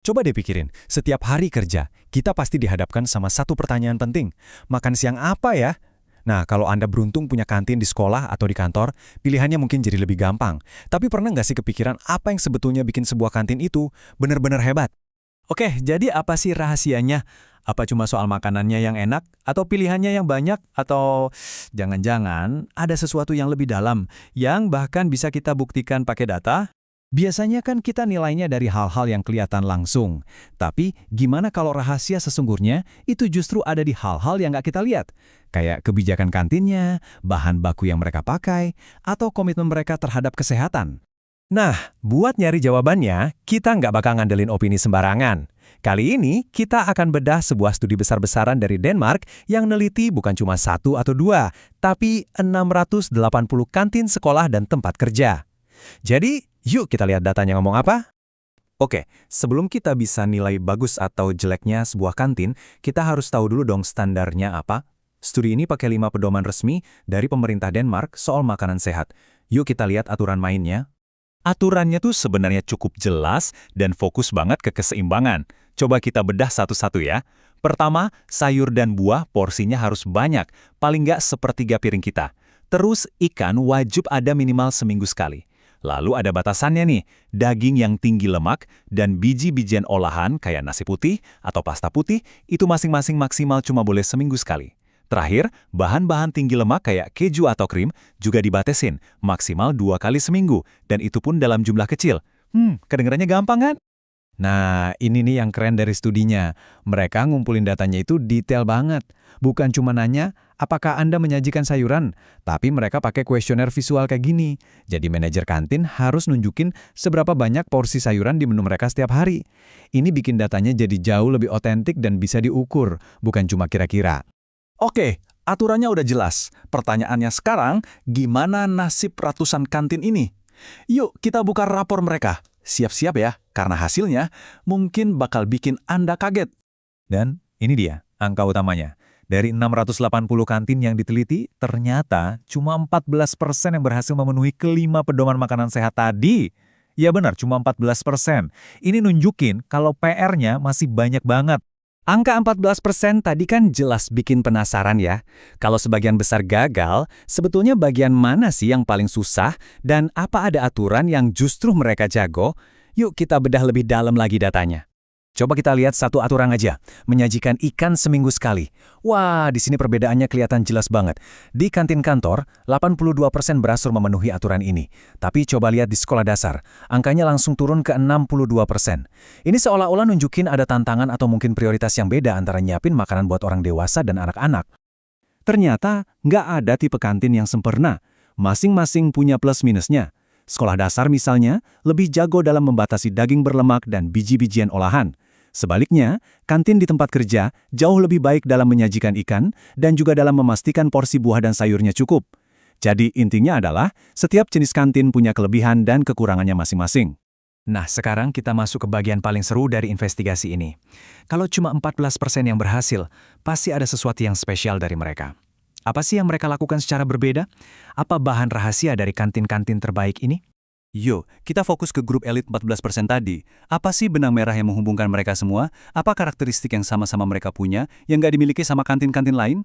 Coba deh pikirin, setiap hari kerja, kita pasti dihadapkan sama satu pertanyaan penting. Makan siang apa ya? Nah, kalau Anda beruntung punya kantin di sekolah atau di kantor, pilihannya mungkin jadi lebih gampang. Tapi pernah nggak sih kepikiran apa yang sebetulnya bikin sebuah kantin itu benar-benar hebat? Oke, jadi apa sih rahasianya? Apa cuma soal makanannya yang enak, atau pilihannya yang banyak, atau jangan-jangan ada sesuatu yang lebih dalam, yang bahkan bisa kita buktikan pakai data? Biasanya kan kita nilainya dari hal-hal yang kelihatan langsung. Tapi gimana kalau rahasia sesungguhnya itu justru ada di hal-hal yang nggak kita lihat? Kayak kebijakan kantinnya, bahan baku yang mereka pakai, atau komitmen mereka terhadap kesehatan. Nah, buat nyari jawabannya, kita nggak bakal ngandelin opini sembarangan. Kali ini, kita akan bedah sebuah studi besar-besaran dari Denmark yang neliti bukan cuma satu atau dua, tapi 680 kantin sekolah dan tempat kerja. Jadi, yuk kita lihat datanya ngomong apa. Oke, sebelum kita bisa nilai bagus atau jeleknya sebuah kantin, kita harus tahu dulu dong standarnya apa. Studi ini pakai 5 pedoman resmi dari pemerintah Denmark soal makanan sehat. Yuk kita lihat aturan mainnya. Aturannya tuh sebenarnya cukup jelas dan fokus banget ke keseimbangan. Coba kita bedah satu-satu ya. Pertama, sayur dan buah porsinya harus banyak, paling nggak sepertiga piring kita. Terus ikan wajib ada minimal seminggu sekali. Lalu ada batasannya nih, daging yang tinggi lemak dan biji-bijian olahan kayak nasi putih atau pasta putih itu masing-masing maksimal cuma boleh seminggu sekali. Terakhir, bahan-bahan tinggi lemak kayak keju atau krim juga dibatasin, maksimal 2 kali seminggu, dan itu pun dalam jumlah kecil. Kedengarannya gampang kan? Nah, ini nih yang keren dari studinya. Mereka ngumpulin datanya itu detail banget. Bukan cuma nanya, apakah Anda menyajikan sayuran? Tapi mereka pakai kuesioner visual kayak gini. Jadi manajer kantin harus nunjukin seberapa banyak porsi sayuran di menu mereka setiap hari. Ini bikin datanya jadi jauh lebih otentik dan bisa diukur, bukan cuma kira-kira. Oke, aturannya udah jelas. Pertanyaannya sekarang, gimana nasib ratusan kantin ini? Yuk kita buka rapor mereka. Siap-siap ya, karena hasilnya mungkin bakal bikin Anda kaget. Dan ini dia, angka utamanya. Dari 680 kantin yang diteliti, ternyata cuma 14% yang berhasil memenuhi kelima pedoman makanan sehat tadi. Ya benar, cuma 14%. Ini nunjukin kalau PR-nya masih banyak banget. Angka 14% tadi kan jelas bikin penasaran ya. Kalau sebagian besar gagal, sebetulnya bagian mana sih yang paling susah dan apa ada aturan yang justru mereka jago? Yuk kita bedah lebih dalam lagi datanya. Coba kita lihat satu aturan aja, menyajikan ikan seminggu sekali. Wah, di sini perbedaannya kelihatan jelas banget. Di kantin kantor, 82% berhasil memenuhi aturan ini. Tapi coba lihat di sekolah dasar, angkanya langsung turun ke 62%. Ini seolah-olah nunjukin ada tantangan atau mungkin prioritas yang beda antara nyiapin makanan buat orang dewasa dan anak-anak. Ternyata, nggak ada tipe kantin yang sempurna. Masing-masing punya plus minusnya. Sekolah dasar misalnya, lebih jago dalam membatasi daging berlemak dan biji-bijian olahan. Sebaliknya, kantin di tempat kerja jauh lebih baik dalam menyajikan ikan dan juga dalam memastikan porsi buah dan sayurnya cukup. Jadi intinya adalah, setiap jenis kantin punya kelebihan dan kekurangannya masing-masing. Nah, sekarang kita masuk ke bagian paling seru dari investigasi ini. Kalau cuma 14% yang berhasil, pasti ada sesuatu yang spesial dari mereka. Apa sih yang mereka lakukan secara berbeda? Apa bahan rahasia dari kantin-kantin terbaik ini? Yuk, kita fokus ke grup elit 14% tadi. Apa sih benang merah yang menghubungkan mereka semua? Apa karakteristik yang sama-sama mereka punya yang nggak dimiliki sama kantin-kantin lain?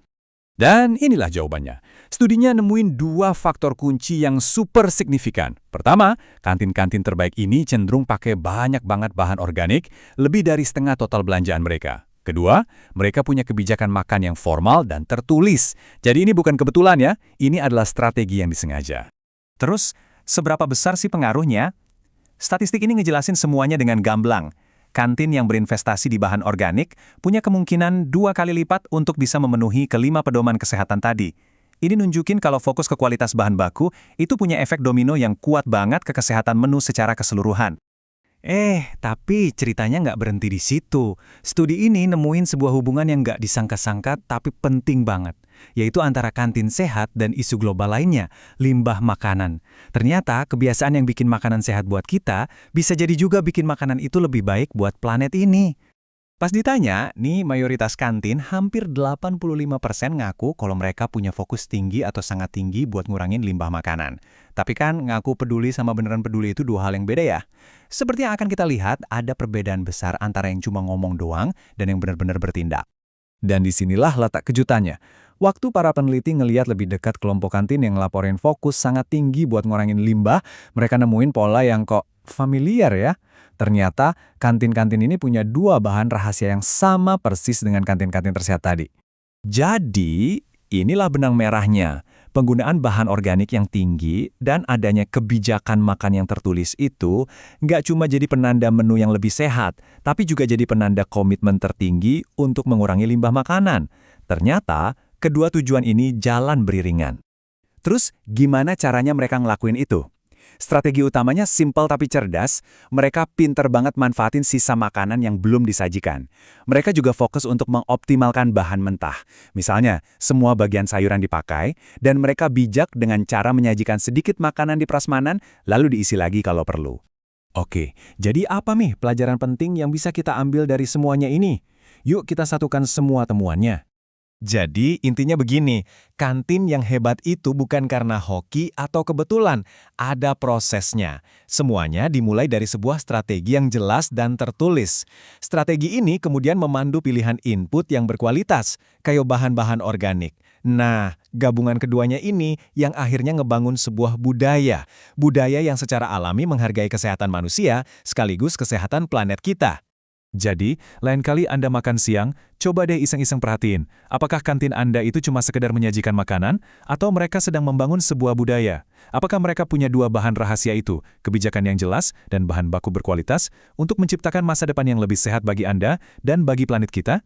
Dan inilah jawabannya. Studinya nemuin 2 faktor kunci yang super signifikan. Pertama, kantin-kantin terbaik ini cenderung pakai banyak banget bahan organik, lebih dari setengah total belanjaan mereka. Kedua, mereka punya kebijakan makan yang formal dan tertulis. Jadi ini bukan kebetulan ya, ini adalah strategi yang disengaja. Terus, seberapa besar sih pengaruhnya? Statistik ini ngejelasin semuanya dengan gamblang. Kantin yang berinvestasi di bahan organik punya kemungkinan 2 kali lipat untuk bisa memenuhi kelima pedoman kesehatan tadi. Ini nunjukin kalau fokus ke kualitas bahan baku itu punya efek domino yang kuat banget ke kesehatan menu secara keseluruhan. Tapi ceritanya nggak berhenti di situ. Studi ini nemuin sebuah hubungan yang nggak disangka-sangka tapi penting banget, yaitu antara kantin sehat dan isu global lainnya, limbah makanan. Ternyata kebiasaan yang bikin makanan sehat buat kita bisa jadi juga bikin makanan itu lebih baik buat planet ini. Pas ditanya, nih mayoritas kantin hampir 85% ngaku kalau mereka punya fokus tinggi atau sangat tinggi buat ngurangin limbah makanan. Tapi kan ngaku peduli sama beneran peduli itu dua hal yang beda ya. Seperti yang akan kita lihat, ada perbedaan besar antara yang cuma ngomong doang dan yang benar-benar bertindak. Dan disinilah letak kejutannya. Waktu para peneliti ngeliat lebih dekat kelompok kantin yang ngelaporin fokus sangat tinggi buat ngurangin limbah, mereka nemuin pola yang kok familiar ya. Ternyata kantin-kantin ini punya dua bahan rahasia yang sama persis dengan kantin-kantin tersehat tadi. Jadi, inilah benang merahnya. Penggunaan bahan organik yang tinggi dan adanya kebijakan makan yang tertulis itu nggak cuma jadi penanda menu yang lebih sehat, tapi juga jadi penanda komitmen tertinggi untuk mengurangi limbah makanan. Ternyata, kedua tujuan ini jalan beriringan. Terus, gimana caranya mereka ngelakuin itu? Strategi utamanya simpel tapi cerdas, mereka pinter banget manfaatin sisa makanan yang belum disajikan. Mereka juga fokus untuk mengoptimalkan bahan mentah. Misalnya, semua bagian sayuran dipakai, dan mereka bijak dengan cara menyajikan sedikit makanan di prasmanan, lalu diisi lagi kalau perlu. Oke, jadi apa nih pelajaran penting yang bisa kita ambil dari semuanya ini? Yuk kita satukan semua temuannya. Jadi, intinya begini, kantin yang hebat itu bukan karena hoki atau kebetulan, ada prosesnya. Semuanya dimulai dari sebuah strategi yang jelas dan tertulis. Strategi ini kemudian memandu pilihan input yang berkualitas, kayak bahan-bahan organik. Nah, gabungan keduanya ini yang akhirnya ngebangun sebuah budaya. Budaya yang secara alami menghargai kesehatan manusia, sekaligus kesehatan planet kita. Jadi, lain kali Anda makan siang, coba deh iseng-iseng perhatiin, apakah kantin Anda itu cuma sekedar menyajikan makanan, atau mereka sedang membangun sebuah budaya? Apakah mereka punya dua bahan rahasia itu, kebijakan yang jelas dan bahan baku berkualitas, untuk menciptakan masa depan yang lebih sehat bagi Anda dan bagi planet kita?